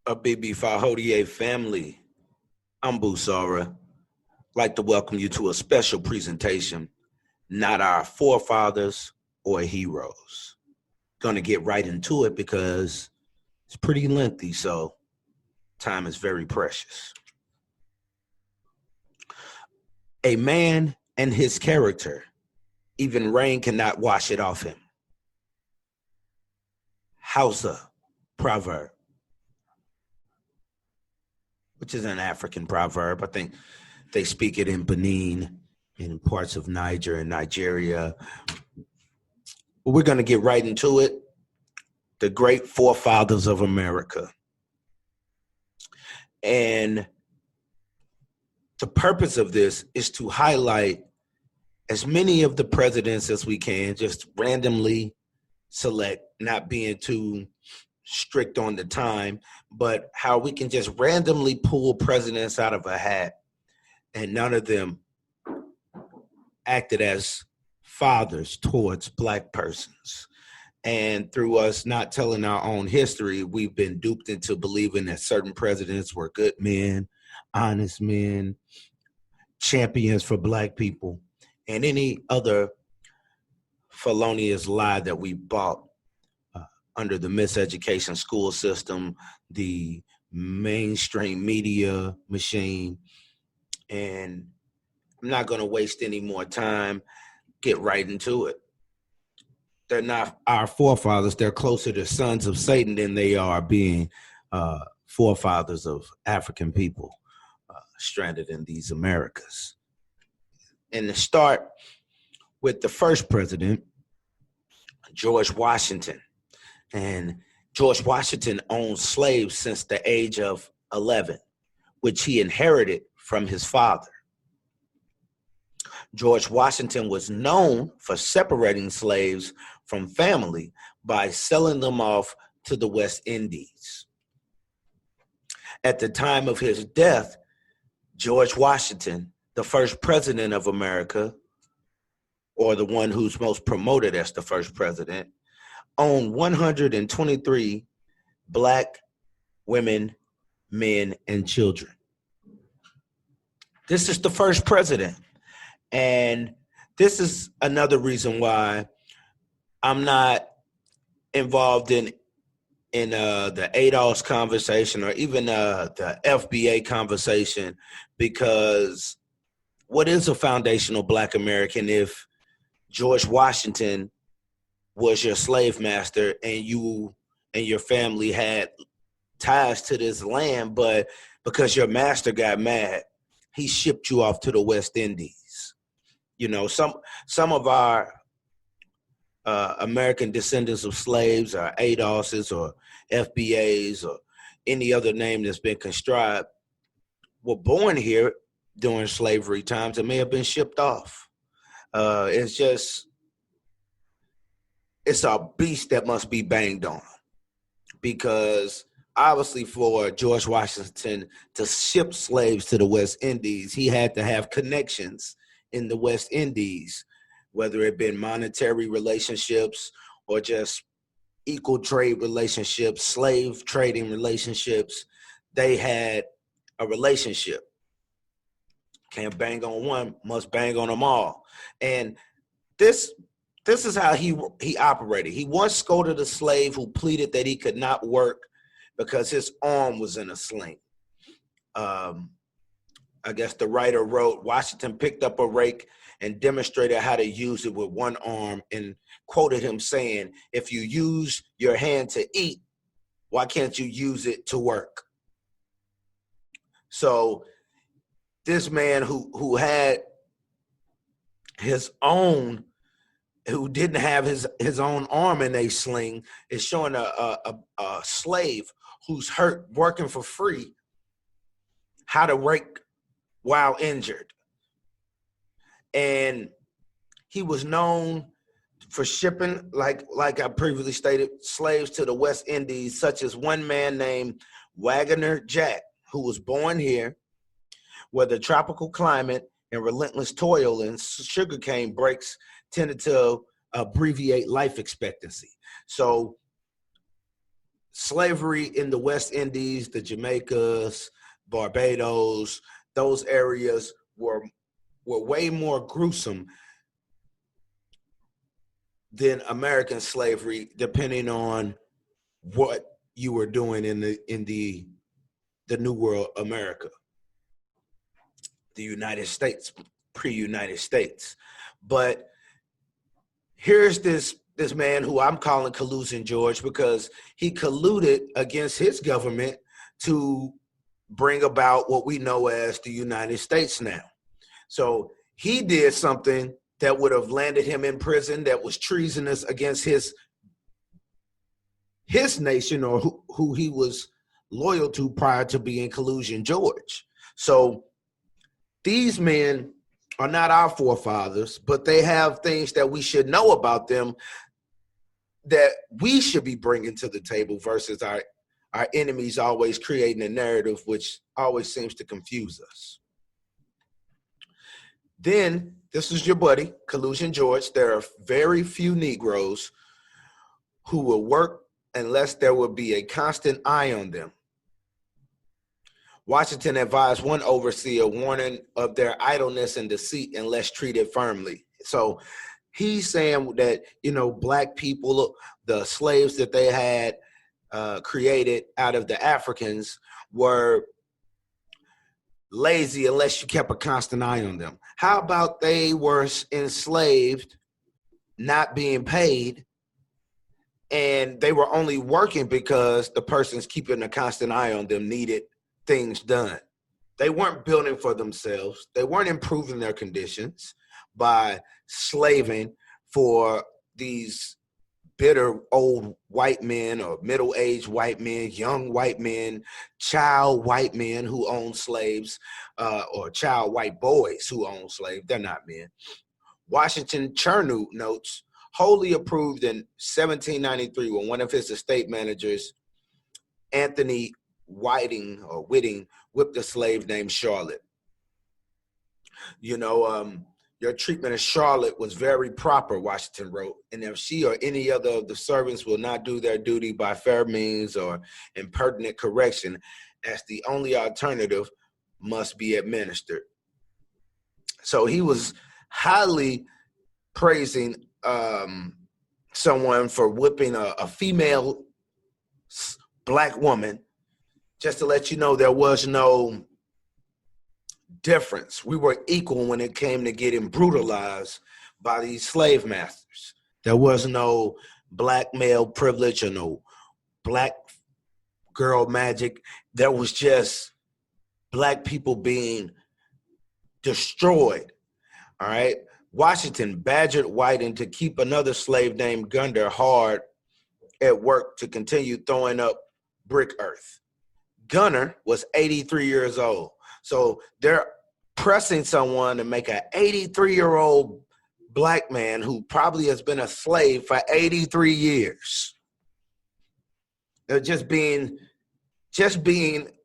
Bibi Fahodie family, I'm Busara. I'd like to welcome you to a special presentation, Not Our Forefathers or Heroes. Going to get right into it because it's pretty lengthy, so time is very precious. A man and his character, even rain cannot wash it off him. Hausa proverb, which is an African proverb. I think they speak it in Benin, in parts of Niger and Nigeria. But we're going to get right into it. The great forefathers of America. And the purpose of this is to highlight as many of the presidents as we can, just randomly select, not being too strict on the time, but how we can just randomly pull presidents out of a hat and none of them acted as fathers towards Black persons. And through us not telling our own history, we've been duped into believing that certain presidents were good men, honest men, champions for Black people, and any other felonious lie that we bought under the miseducation school system, the mainstream media machine. And I'm not going to waste any more time, get right into it. They're not our forefathers. They're closer to sons of Satan than they are being forefathers of African people stranded in these Americas. And to start with the first president, George Washington. And George Washington owned slaves since the age of 11, which he inherited from his father. George Washington was known for separating slaves from family by selling them off to the West Indies. At the time of his death, George Washington, the first president of America, or the one who's most promoted as the first president, owned 123 Black women, men, and children. This is the first president. And this is another reason why I'm not involved in the ADOS conversation or even the FBA conversation, because what is a foundational Black American if George Washington was your slave master and you and your family had ties to this land, but because your master got mad, he shipped you off to the West Indies? You know, some of our American descendants of slaves or ADOSs or FBAs or any other name that's been conscribed were born here during slavery times and may have been shipped off. It's a beast that must be banged on, because obviously for George Washington to ship slaves to the West Indies, he had to have connections in the West Indies, whether it been monetary relationships or just equal trade relationships, slave trading relationships. They had a relationship. Can't bang on one, must bang on them all. And this is how he operated. He once scolded a slave who pleaded that he could not work because his arm was in a sling. I guess the writer wrote, Washington picked up a rake and demonstrated how to use it with one arm, and quoted him saying, if you use your hand to eat, why can't you use it to work? So this man who had his own, who didn't have his own arm in a sling, is showing a slave who's hurt working for free how to rake while injured. And he was known for shipping, like I previously stated, slaves to the West Indies, such as one man named Wagoner Jack, who was born here, where the tropical climate and relentless toil in sugarcane breaks tended to abbreviate life expectancy. So slavery in the West Indies, the Jamaicas, Barbados, those areas were way more gruesome than American slavery, depending on what you were doing in the New World America, the United States, pre-United States. But here's this man who I'm calling Collusion George, because he colluded against his government to bring about what we know as the United States now. So he did something that would have landed him in prison, that was treasonous against his nation, or who he was loyal to prior to being Collusion George. So these men are not our forefathers, but they have things that we should know about them that we should be bringing to the table, versus our enemies always creating a narrative which always seems to confuse us. Then, this is your buddy, Collusion George. There are very few Negroes who will work unless there will be a constant eye on them. Washington advised one overseer, warning of their idleness and deceit unless treated firmly. So he's saying that, Black people, the slaves that they had created out of the Africans, were lazy unless you kept a constant eye on them. How about they were enslaved, not being paid, and they were only working because the person's keeping a constant eye on them needed things done? They weren't building for themselves. They weren't improving their conditions by slaving for these bitter old white men, or middle-aged white men, young white men, child white men who own slaves, or child white boys who own slaves. They're not men. Washington Chernow notes, wholly approved in 1793 when one of his estate managers, Anthony Whiting, whipped a slave named Charlotte. Your treatment of Charlotte was very proper, Washington wrote, and if she or any other of the servants will not do their duty by fair means or impertinent correction, as the only alternative must be administered. So he was highly praising someone for whipping a female Black woman. Just to let you know, there was no difference. We were equal when it came to getting brutalized by these slave masters. There was no Black male privilege or no Black girl magic. There was just Black people being destroyed. All right. Washington badgered Whiting to keep another slave named Gunder hard at work to continue throwing up brick earth. Gunner was 83 years old. So they're pressing someone to make an 83-year-old Black man who probably has been a slave for 83 years. Just being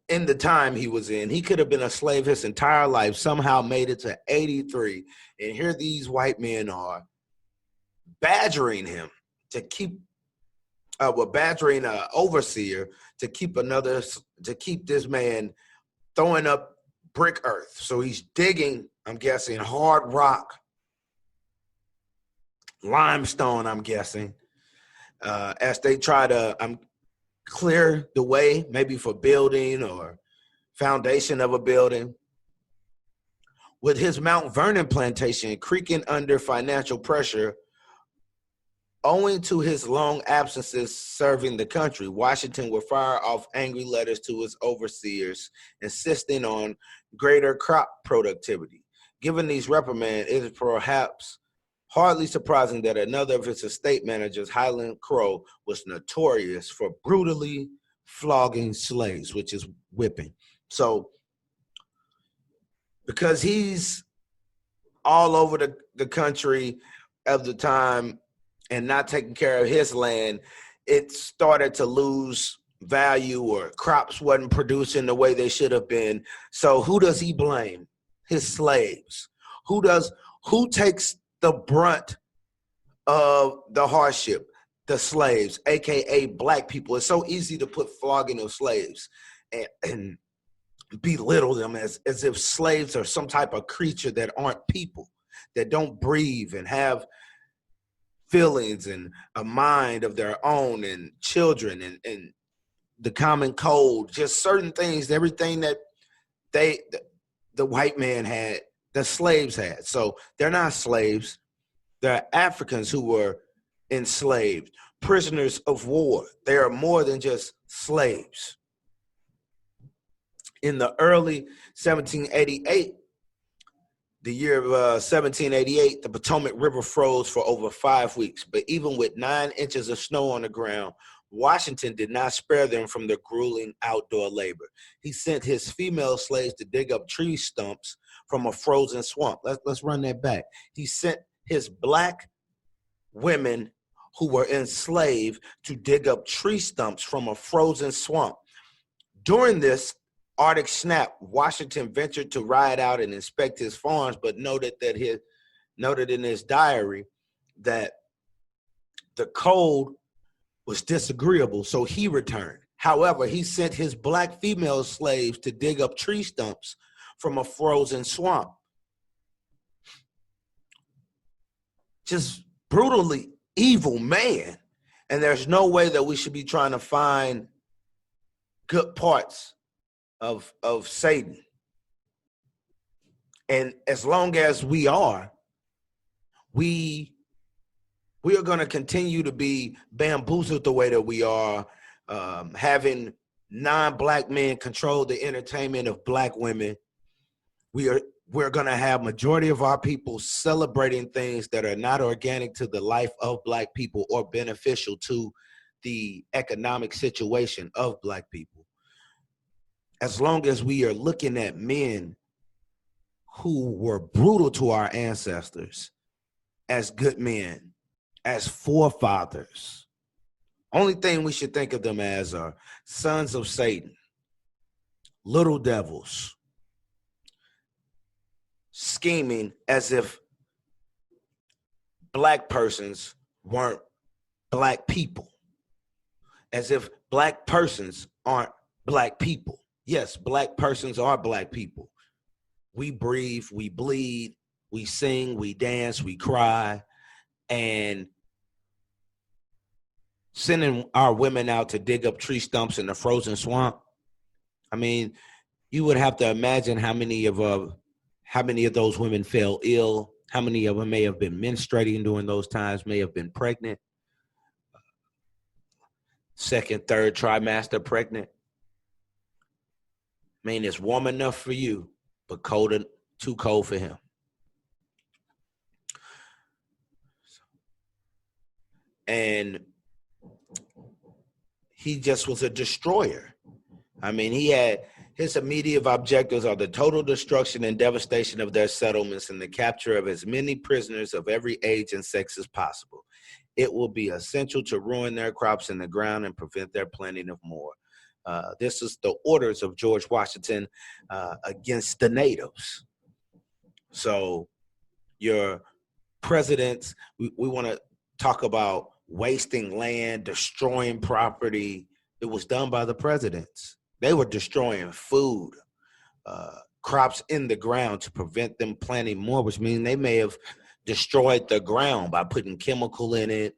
in the time he was in. He could have been a slave his entire life, somehow made it to 83. And here these white men are badgering him to keep, badgering an overseer to keep this man throwing up brick earth. So he's digging, I'm guessing, hard rock, limestone, I'm guessing, as they try to clear the way, maybe for building or foundation of a building. With his Mount Vernon plantation creaking under financial pressure, owing to his long absences serving the country, Washington would fire off angry letters to his overseers, insisting on greater crop productivity. Given these reprimands, it is perhaps hardly surprising that another of his estate managers, Highland Crow, was notorious for brutally flogging slaves, which is whipping. So, because he's all over the country of the time and not taking care of his land, it started to lose value, or crops wasn't producing the way they should have been. So who does he blame? His slaves. Who takes the brunt of the hardship? the slaves, aka black people. It's so easy to put flogging of slaves and belittle them as if slaves are some type of creature that aren't people, that don't breathe and have feelings and a mind of their own, and children and the common code, just certain things, everything that the white man had, the slaves had. So they're not slaves. They're Africans who were enslaved, prisoners of war. They are more than just slaves. In the early 1788, the year of 1788, the Potomac River froze for over 5 weeks. But even with 9 inches of snow on the ground, Washington did not spare them from their grueling outdoor labor. He sent his female slaves to dig up tree stumps from a frozen swamp. Let's run that back. He sent his black women who were enslaved to dig up tree stumps from a frozen swamp. During this Arctic snap, Washington ventured to ride out and inspect his farms, but noted in his diary that the cold was disagreeable, so he returned. However, he sent his black female slaves to dig up tree stumps from a frozen swamp. Just brutally evil man. And there's no way that we should be trying to find good parts of Satan. And as long as we are going to continue to be bamboozled the way that we are, having non-black men control the entertainment of black women. We're going to have majority of our people celebrating things that are not organic to the life of black people or beneficial to the economic situation of black people. As long as we are looking at men who were brutal to our ancestors as good men, as forefathers, only thing we should think of them as are sons of Satan, little devils, scheming as if black persons weren't black people, as if black persons aren't black people. Yes, black persons are black people. We breathe, we bleed, we sing, we dance, we cry, and sending our women out to dig up tree stumps in the frozen swamp. I mean, you would have to imagine how many of those women fell ill, how many of them may have been menstruating during those times, may have been pregnant, second, third trimester pregnant. I mean, it's warm enough for you, but too cold for him. And he just was a destroyer. I mean, he had his immediate objectives are the total destruction and devastation of their settlements and the capture of as many prisoners of every age and sex as possible. It will be essential to ruin their crops in the ground and prevent their planting of more. This is the orders of George Washington against the natives. So your presidents, we want to talk about wasting land, destroying property. It was done by the presidents. They were destroying food, crops in the ground to prevent them planting more, which means they may have destroyed the ground by putting chemical in it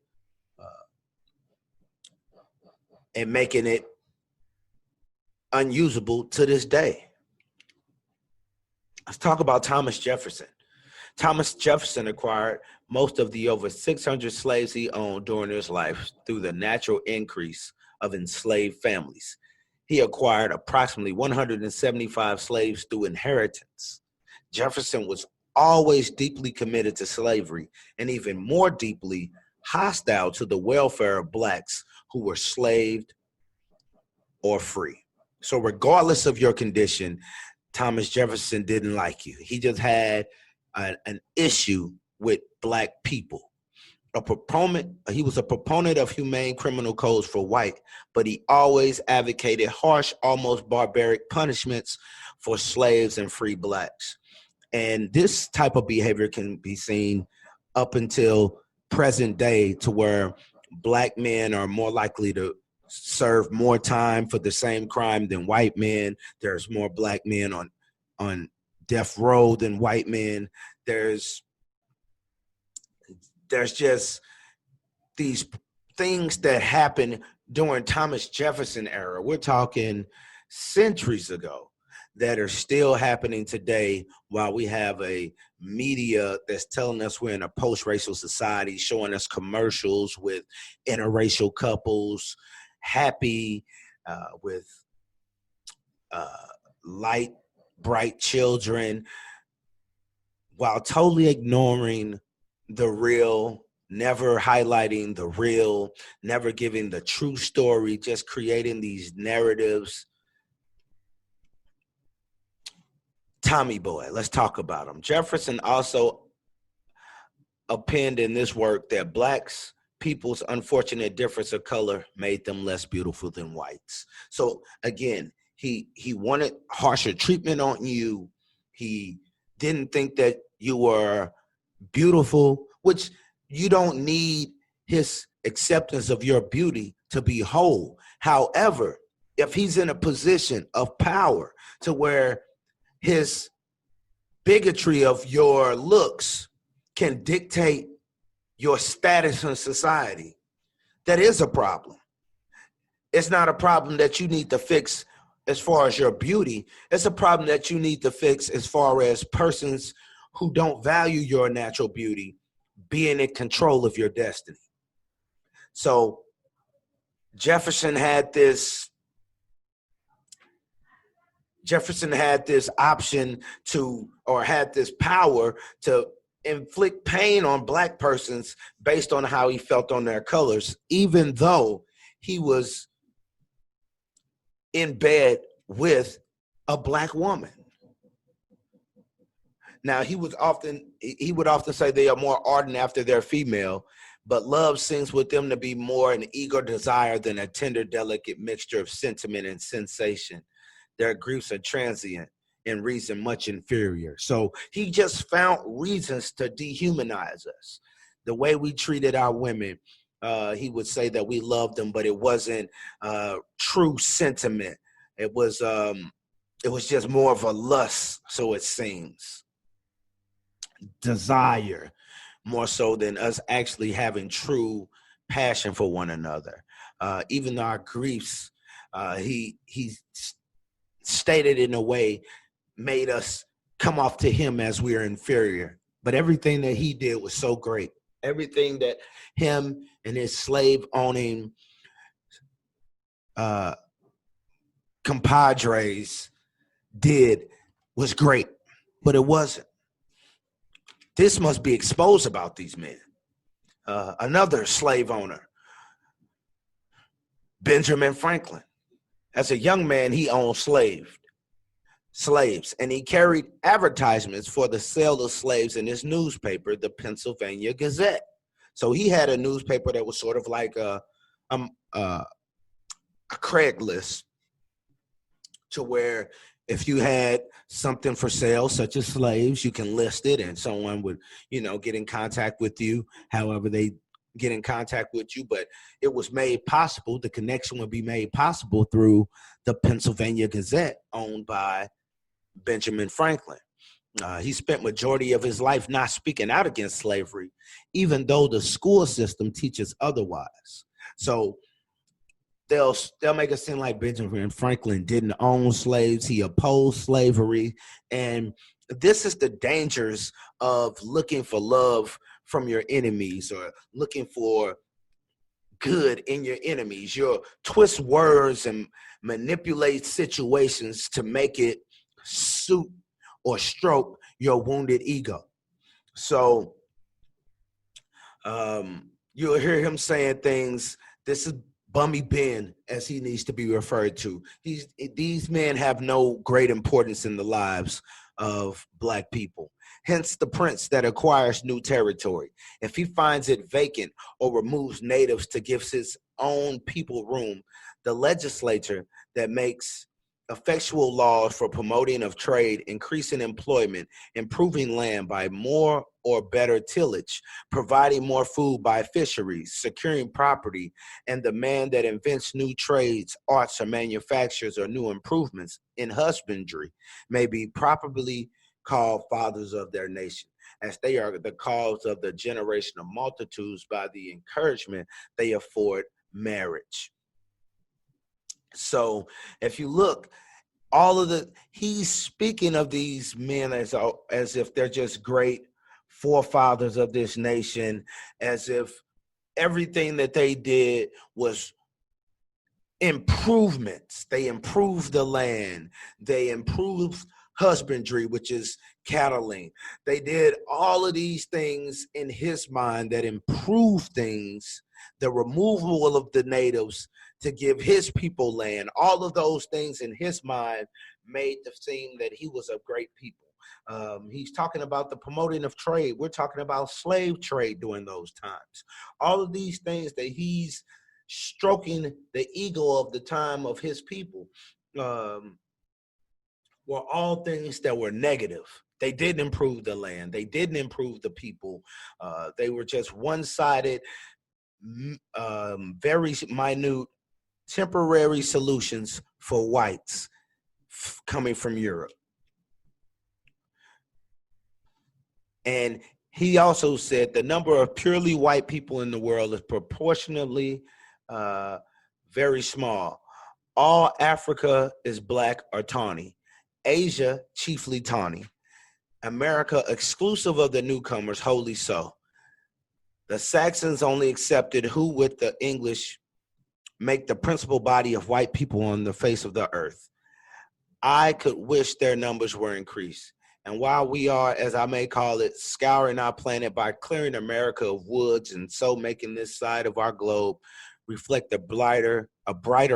and making it unusable to this day. Let's talk about Thomas Jefferson. Thomas Jefferson acquired most of the over 600 slaves he owned during his life through the natural increase of enslaved families. He acquired approximately 175 slaves through inheritance. Jefferson was always deeply committed to slavery and even more deeply hostile to the welfare of blacks who were slaved or free. So regardless of your condition, Thomas Jefferson didn't like you. He just had an issue with black people. He was a proponent of humane criminal codes for white, but he always advocated harsh, almost barbaric punishments for slaves and free blacks. And this type of behavior can be seen up until present day, to where black men are more likely to serve more time for the same crime than white men. There's more black men on death row than white men. There's just these things that happened during Thomas Jefferson era. We're talking centuries ago that are still happening today, while we have a media that's telling us we're in a post-racial society, showing us commercials with interracial couples happy with light, bright children, while totally ignoring the real, never highlighting the real, never giving the true story, just creating these narratives. Tommy Boy, let's talk about him. Jefferson also appended in this work that blacks people's unfortunate difference of color made them less beautiful than whites. So again, he wanted harsher treatment on you. He didn't think that you were beautiful, which you don't need his acceptance of your beauty to be whole. However, if he's in a position of power to where his bigotry of your looks can dictate your status in society, that is a problem. It's not a problem that you need to fix as far as your beauty. It's a problem that you need to fix as far as persons who don't value your natural beauty being in control of your destiny. So Jefferson had this option to, or had this power to inflict pain on black persons based on how he felt on their colors, even though he was in bed with a black woman. Now, he would often say they are more ardent after they're female, but love seems with them to be more an eager desire than a tender, delicate mixture of sentiment and sensation. Their griefs are transient and reason much inferior. So he just found reasons to dehumanize us. The way we treated our women, he would say that we loved them, but it wasn't true sentiment. It was just more of a lust, so it seems. Desire, more so than us actually having true passion for one another. Even our griefs, he stated in a way, made us come off to him as we are inferior. But everything that he did was so great. Everything that him and his slave owning compadres did was great, but it wasn't. This must be exposed about these men. Another slave owner, Benjamin Franklin. As a young man, he owned slaves, and he carried advertisements for the sale of slaves in his newspaper, the Pennsylvania Gazette. So he had a newspaper that was sort of like a Craigslist, to where if you had something for sale, such as slaves, you can list it and someone would, get in contact with you, however they get in contact with you. But it was made possible, the connection would be made possible through the Pennsylvania Gazette, owned by Benjamin Franklin. He spent majority of his life not speaking out against slavery, even though the school system teaches otherwise. So they'll make it seem like Benjamin Franklin didn't own slaves. He opposed slavery. And this is the dangers of looking for love from your enemies, or looking for good in your enemies. You'll twist words and manipulate situations to make it suit or stroke your wounded ego. So you'll hear him saying things. This is Bummy Ben, as he needs to be referred to. These men have no great importance in the lives of black people. Hence the prince that acquires new territory. If he finds it vacant or removes natives to give his own people room, the legislature that makes effectual laws for promoting of trade, increasing employment, improving land by more or better tillage, providing more food by fisheries, securing property, and the man that invents new trades, arts, or manufactures or new improvements in husbandry may be properly called fathers of their nation, as they are the cause of the generation of multitudes by the encouragement they afford marriage. So if you look, he's speaking of these men as if they're just great forefathers of this nation, as if everything that they did was improvements. They improved the land. They improved husbandry, which is cattling. They did all of these things in his mind that improved things, the removal of the natives to give his people land. All of those things in his mind made it seem that he was a great people. He's talking about the promoting of trade. We're talking about slave trade during those times. All of these things that he's stroking the ego of the time of his people were all things that were negative. They didn't improve the land. They didn't improve the people. They were just one-sided, very minute, temporary solutions for whites coming from Europe. And he also said the number of purely white people in the world is proportionally very small. All Africa is black or tawny. Asia, chiefly tawny. America, exclusive of the newcomers, wholly so. The Saxons only accepted who, with the English, make the principal body of white people on the face of the earth. I could wish their numbers were increased. And while we are, as I may call it, scouring our planet by clearing America of woods and so making this side of our globe reflect a brighter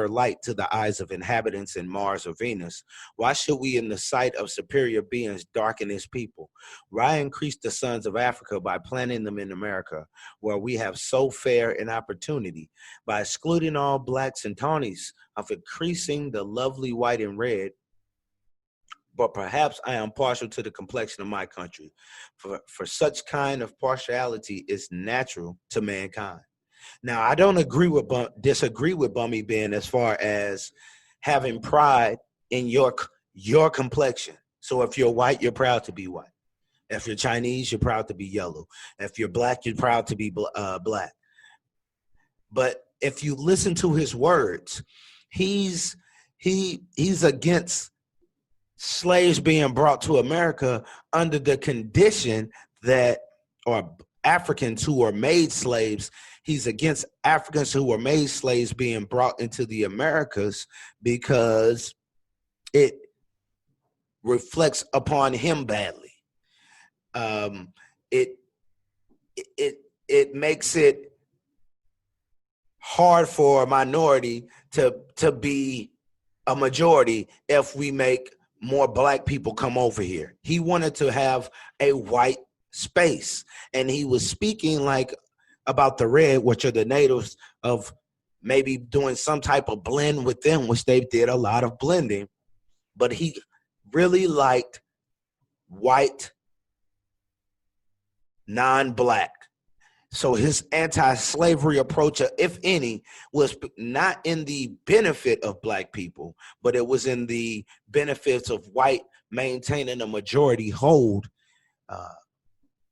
light to the eyes of inhabitants in Mars or Venus, why should we, in the sight of superior beings, darken his people? Why increase the sons of Africa by planting them in America, where we have so fair an opportunity, by excluding all blacks and tawnies, of increasing the lovely white and red? But perhaps I am partial to the complexion of my country, for such kind of partiality is natural to mankind. Now, I don't disagree with Bummy Ben as far as having pride in your complexion. So if you're white, you're proud to be white. If you're Chinese, you're proud to be yellow. If you're black, you're proud to be black. But if you listen to his words, he's against slaves being brought to America under the condition that, or Africans who are made slaves, he's against Africans who were made slaves being brought into the Americas because it reflects upon him badly. It makes it hard for a minority to be a majority if we make more black people come over here. He wanted to have a white space, and he was speaking like about the red, which are the natives, of maybe doing some type of blend with them, which they did a lot of blending. But he really liked white, non-black. So his anti-slavery approach, if any, was not in the benefit of black people, but it was in the benefits of white maintaining a majority hold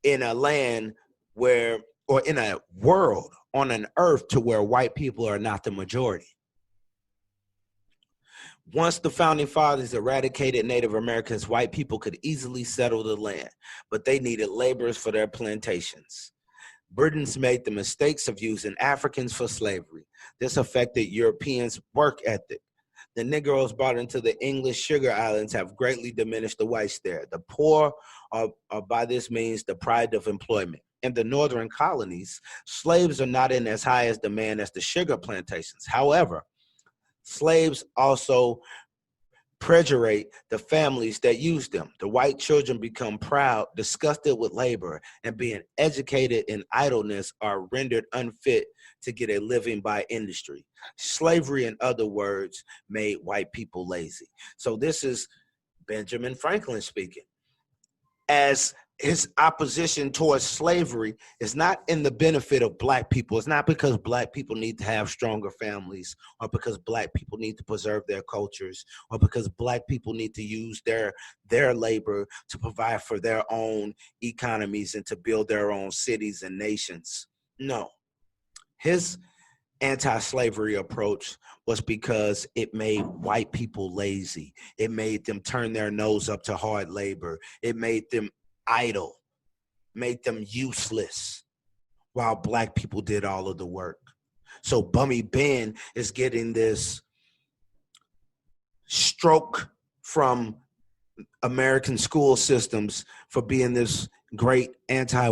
in a land where, or in a world, on an earth to where white people are not the majority. Once the founding fathers eradicated Native Americans, white people could easily settle the land, but they needed laborers for their plantations. Britons made the mistakes of using Africans for slavery. This affected Europeans' work ethic. The Negroes brought into the English sugar islands have greatly diminished the whites there. The poor are by this means deprived of employment. In the northern colonies, slaves are not in as high as demand as the sugar plantations. However, slaves also perjurate the families that use them. The white children become proud, disgusted with labor, and being educated in idleness are rendered unfit to get a living by industry. Slavery, in other words, made white people lazy. So this is Benjamin Franklin speaking. As his opposition towards slavery is not in the benefit of black people. It's not because black people need to have stronger families, or because black people need to preserve their cultures, or because black people need to use their labor to provide for their own economies and to build their own cities and nations. No. His anti-slavery approach was because it made white people lazy. It made them turn their nose up to hard labor. It made them idle, made them useless, while black people did all of the work. So Bummy Ben is getting this stroke from American school systems for being this great anti-slave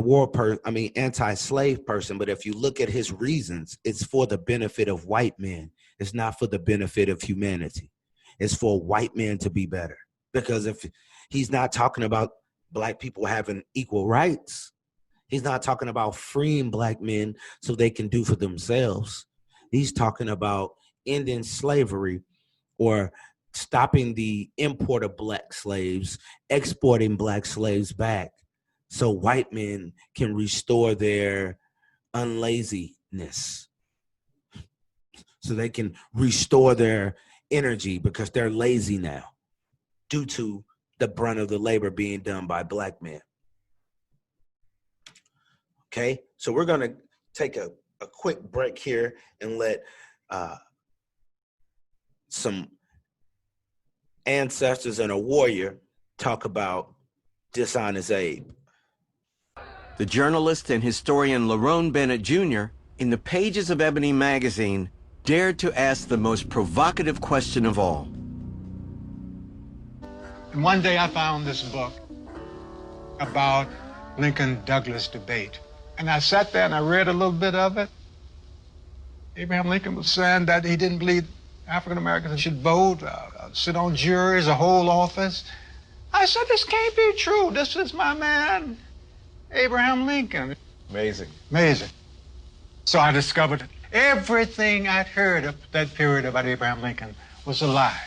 person. But if you look at his reasons, it's for the benefit of white men. It's not for the benefit of humanity. It's for white men to be better. Because if he's not talking about black people having equal rights, he's not talking about freeing black men so they can do for themselves. He's talking about ending slavery, or stopping the import of black slaves, exporting black slaves back so white men can restore their unlaziness, so they can restore their energy, because they're lazy now due to the brunt of the labor being done by black men. Okay, so we're going to take a quick break here and let some ancestors and a warrior talk about Dishonest Abe. The journalist and historian Lerone Bennett Jr., in the pages of Ebony magazine, dared to ask the most provocative question of all. And one day I found this book about Lincoln-Douglas debate. And I sat there and I read a little bit of it. Abraham Lincoln was saying that he didn't believe African Americans should vote, sit on juries, or hold office. I said, this can't be true. This is my man, Abraham Lincoln. Amazing. Amazing. So I discovered everything I'd heard of that period about Abraham Lincoln was a lie.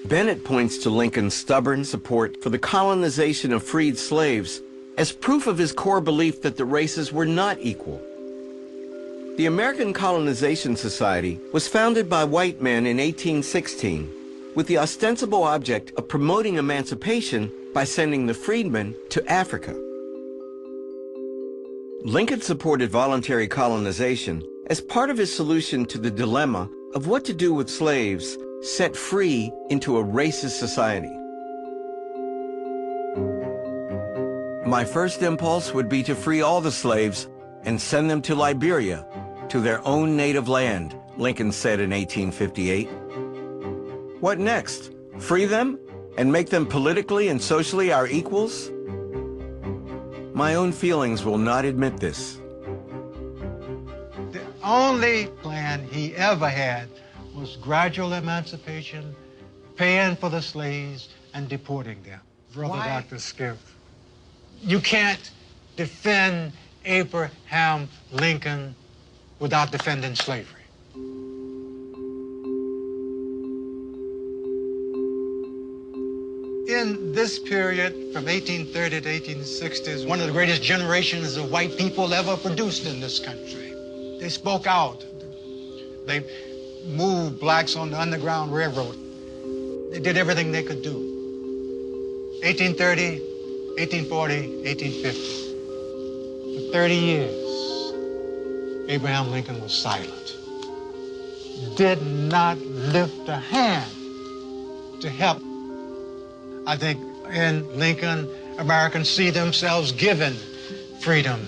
Bennett points to Lincoln's stubborn support for the colonization of freed slaves as proof of his core belief that the races were not equal. The American Colonization Society was founded by white men in 1816 with the ostensible object of promoting emancipation by sending the freedmen to Africa. Lincoln supported voluntary colonization as part of his solution to the dilemma of what to do with slaves set free into a racist society. My first impulse would be to free all the slaves and send them to Liberia, to their own native land, Lincoln said in 1858. What next? Free them and make them politically and socially our equals? My own feelings will not admit this. The only plan he ever had was gradual emancipation, paying for the slaves, and deporting them. Brother Dr. Skip, you can't defend Abraham Lincoln without defending slavery. In this period, from 1830 to 1860s, one of the greatest generations of white people ever produced in this country. They spoke out. They moved blacks on the Underground Railroad. They did everything they could do. 1830, 1840, 1850. For 30 years, Abraham Lincoln was silent. Did not lift a hand to help. I think in Lincoln, Americans see themselves giving freedom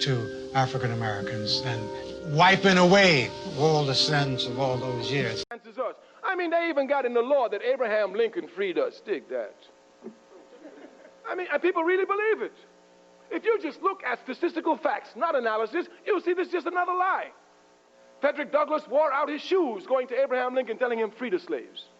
to African Americans and wiping away all the sins of all those years. I mean, they even got in the law that Abraham Lincoln freed us. Dig that. I mean, and people really believe it. If you just look at statistical facts, not analysis, you'll see this is just another lie. Frederick Douglass wore out his shoes going to Abraham Lincoln telling him free the slaves.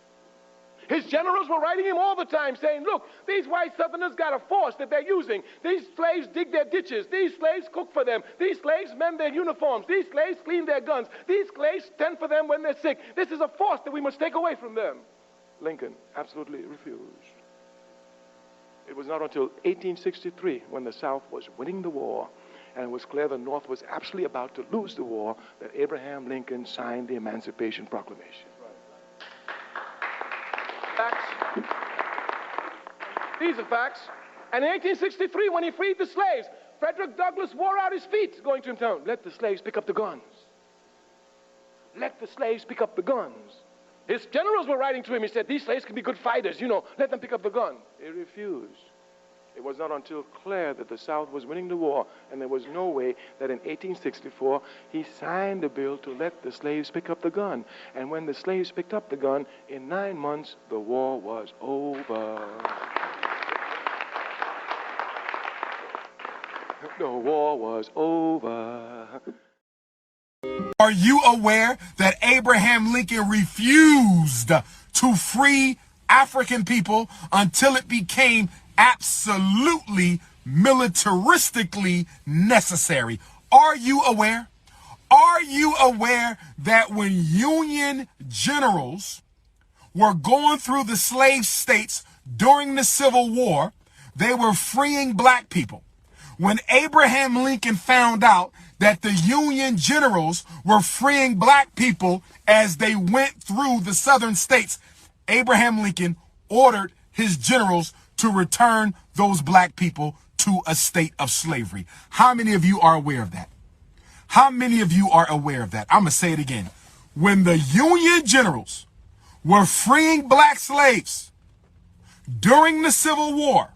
His generals were writing him all the time saying, look, these white Southerners got a force that they're using. These slaves dig their ditches. These slaves cook for them. These slaves mend their uniforms. These slaves clean their guns. These slaves tend for them when they're sick. This is a force that we must take away from them. Lincoln absolutely refused. It was not until 1863, when the South was winning the war and it was clear the North was absolutely about to lose the war, that Abraham Lincoln signed the Emancipation Proclamation. Facts. These are facts. And in 1863, when he freed the slaves, Frederick Douglass wore out his feet going to him town. Let the slaves pick up the guns. Let the slaves pick up the guns. His generals were writing to him. He said, these slaves can be good fighters, let them pick up the gun. He refused. It was not until clear that the South was winning the war, and there was no way, that in 1864, he signed a bill to let the slaves pick up the gun. And when the slaves picked up the gun, in 9 months, the war was over. The war was over. Are you aware that Abraham Lincoln refused to free African people until it became absolutely militaristically necessary? Are you aware? Are you aware that when Union generals were going through the slave states during the Civil War, they were freeing black people? When Abraham Lincoln found out that the Union generals were freeing black people as they went through the southern states, Abraham Lincoln ordered his generals to return those black people to a state of slavery. How many of you are aware of that? How many of you are aware of that? I'm going to say it again. When the Union generals were freeing black slaves during the Civil War,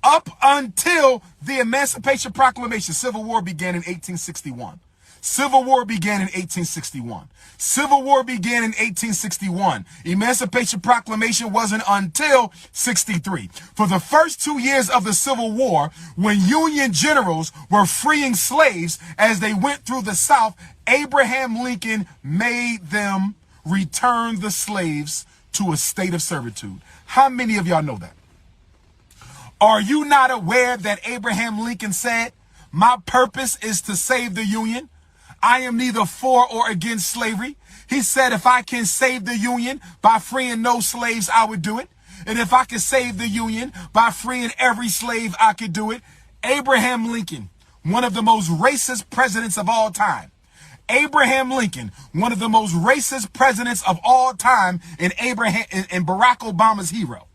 up until the Emancipation Proclamation, Civil War began in 1861. Civil War began in 1861. Civil War began in 1861. Emancipation Proclamation wasn't until 63. For the first 2 years of the Civil War, when Union generals were freeing slaves as they went through the South, Abraham Lincoln made them return the slaves to a state of servitude. How many of y'all know that? Are you not aware that Abraham Lincoln said, my purpose is to save the Union? I am neither for or against slavery. He said, if I can save the Union by freeing no slaves, I would do it. And if I could save the Union by freeing every slave, I could do it. Abraham Lincoln, one of the most racist presidents of all time. Abraham Lincoln, one of the most racist presidents of all time, and Barack Obama's hero.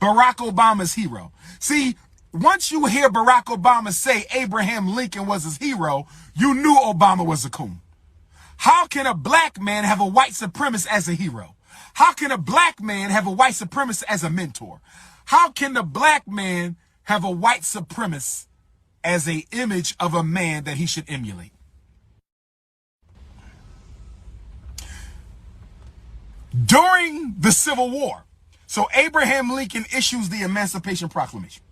Barack Obama's hero. See, once you hear Barack Obama say Abraham Lincoln was his hero, you knew Obama was a coon. How can a black man have a white supremacist as a hero? How can a black man have a white supremacist as a mentor? How can the black man have a white supremacist as an image of a man that he should emulate? During the Civil War, so Abraham Lincoln issues the Emancipation Proclamation.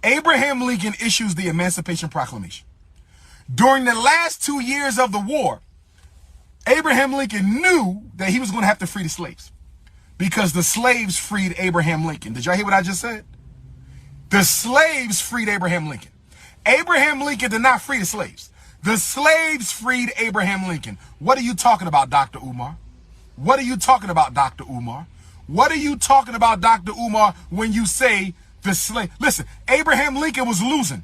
Abraham Lincoln issues the Emancipation Proclamation. During the last 2 years of the war, Abraham Lincoln knew that he was going to have to free the slaves because the slaves freed Abraham Lincoln. Did y'all hear what I just said? The slaves freed Abraham Lincoln. Abraham Lincoln did not free the slaves. The slaves freed Abraham Lincoln. What are you talking about, Dr. Umar? What are you talking about, Dr. Umar? What are you talking about, Dr. Umar, when you say the slave? Listen, Abraham Lincoln was losing.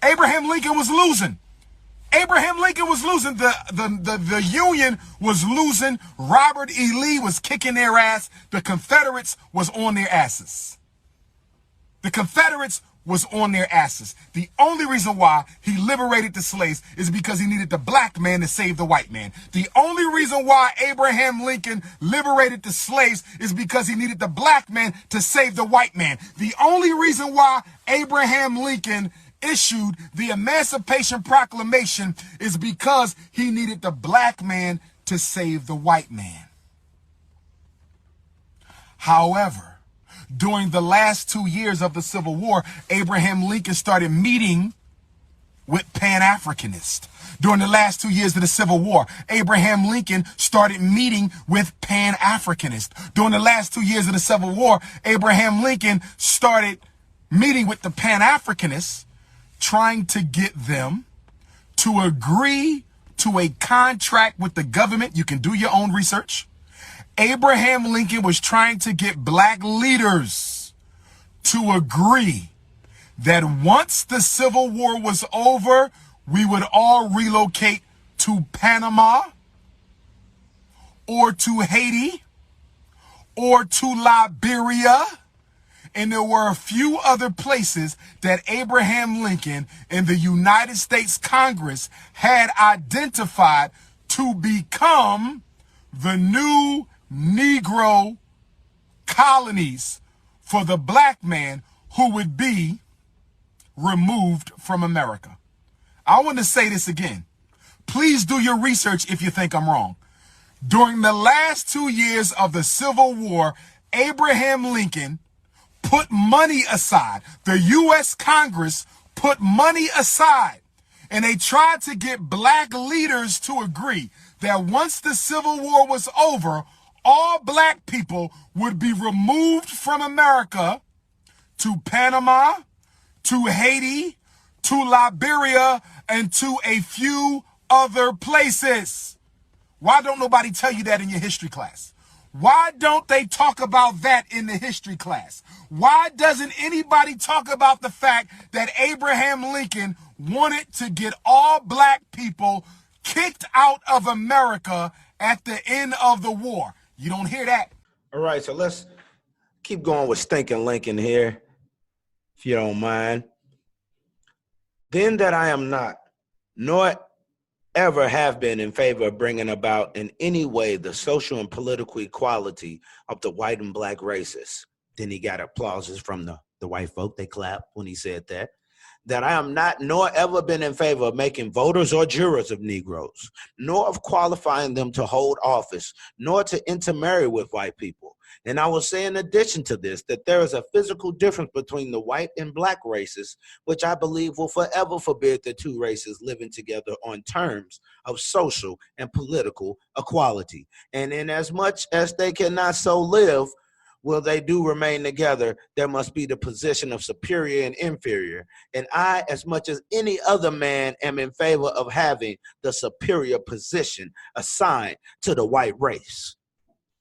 Abraham Lincoln was losing. Abraham Lincoln was losing. The Union was losing. Robert E. Lee was kicking their ass. The Confederates was on their asses. The Confederates was on their asses. The only reason why he liberated the slaves is because he needed the black man to save the white man. The only reason why Abraham Lincoln liberated the slaves is because he needed the black man to save the white man. The only reason why Abraham Lincoln issued the Emancipation Proclamation is because he needed the black man to save the white man. However, during the last 2 years of the Civil War, Abraham Lincoln started meeting with Pan-Africanists. During the last 2 years of the Civil War, Abraham Lincoln started meeting with Pan-Africanists. During the last 2 years of the Civil War, Abraham Lincoln started meeting with the Pan-Africanists, trying to get them to agree to a contract with the government. You can do your own research. Abraham Lincoln was trying to get black leaders to agree that once the Civil War was over, we would all relocate to Panama or to Haiti or to Liberia. And there were a few other places that Abraham Lincoln and the United States Congress had identified to become the new Negro colonies for the black man who would be removed from America. I want to say this again. Please do your research if you think I'm wrong. During the last 2 years of the Civil War, Abraham Lincoln put money aside. The U.S. Congress put money aside, and they tried to get black leaders to agree that once the Civil War was over, all black people would be removed from America to Panama, to Haiti, to Liberia, and to a few other places. Why don't nobody tell you that in your history class? Why don't they talk about that in the history class? Why doesn't anybody talk about the fact that Abraham Lincoln wanted to get all black people kicked out of America at the end of the war? You don't hear that. All right, so let's keep going with Stinking Lincoln here, if you don't mind. Then that I am not, nor ever have been in favor of bringing about in any way the social and political equality of the white and black races. Then he got applauses from the white folk. They clapped when he said that. That I am not, nor ever been in favor of making voters or jurors of Negroes, nor of qualifying them to hold office, nor to intermarry with white people. And I will say in addition to this, that there is a physical difference between the white and black races, which I believe will forever forbid the two races living together on terms of social and political equality. And in as much as they cannot so live, will they do remain together, there must be the position of superior and inferior. And I, as much as any other man, am in favor of having the superior position assigned to the white race.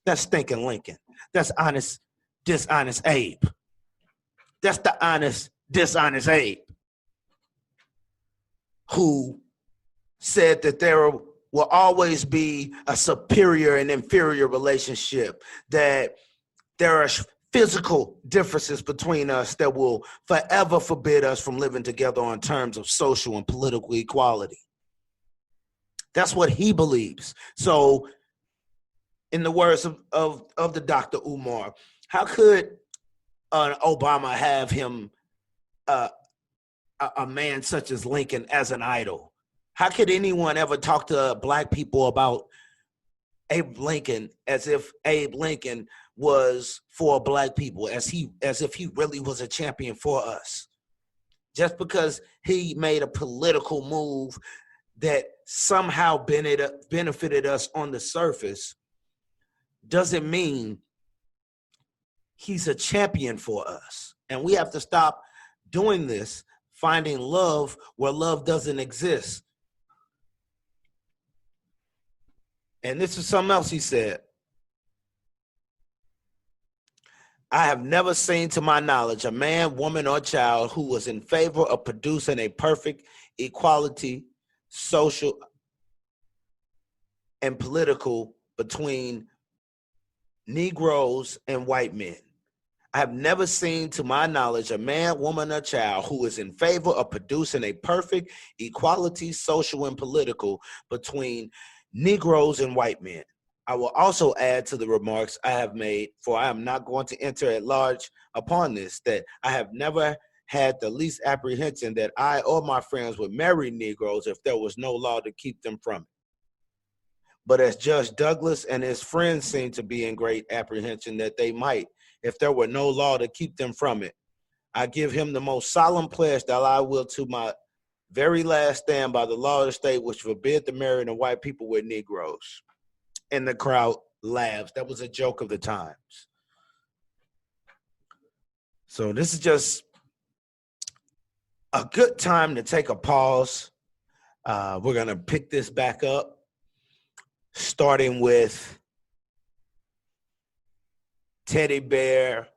That's Stinking Lincoln. That's honest, dishonest Abe. That's the honest, dishonest Abe who said that there will always be a superior and inferior relationship, that there are physical differences between us that will forever forbid us from living together on terms of social and political equality. That's what he believes. So, in the words of the Dr. Umar, how could Obama have him, a man such as Lincoln, as an idol? How could anyone ever talk to black people about Abe Lincoln as if Abe Lincoln was for black people, as if he really was a champion for us? Just because he made a political move that somehow benefited us on the surface doesn't mean he's a champion for us. And we have to stop doing this, finding love where love doesn't exist. And this is something else he said. I have never seen, to my knowledge, a man, woman, or child who was in favor of producing a perfect equality, social and political, between Negroes and white men. I have never seen, to my knowledge, a man, woman, or child who is in favor of producing a perfect equality, social and political, between Negroes and white men. I will also add to the remarks I have made, for I am not going to enter at large upon this, that I have never had the least apprehension that I or my friends would marry Negroes if there was no law to keep them from it. But as Judge Douglas and his friends seem to be in great apprehension that they might, if there were no law to keep them from it, I give him the most solemn pledge that I will, to my very last stand by the law of the state which forbid the marrying of white people with Negroes. And the crowd laughs. That was a joke of the times. So this is just a good time to take a pause. We're going to pick this back up, starting with Teddy Bear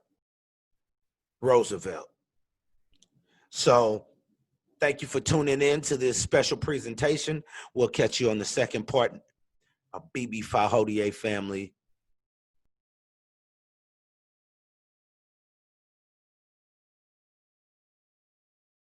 Roosevelt. So thank you for tuning in to this special presentation. We'll catch you on the second part of BB Fahodier family.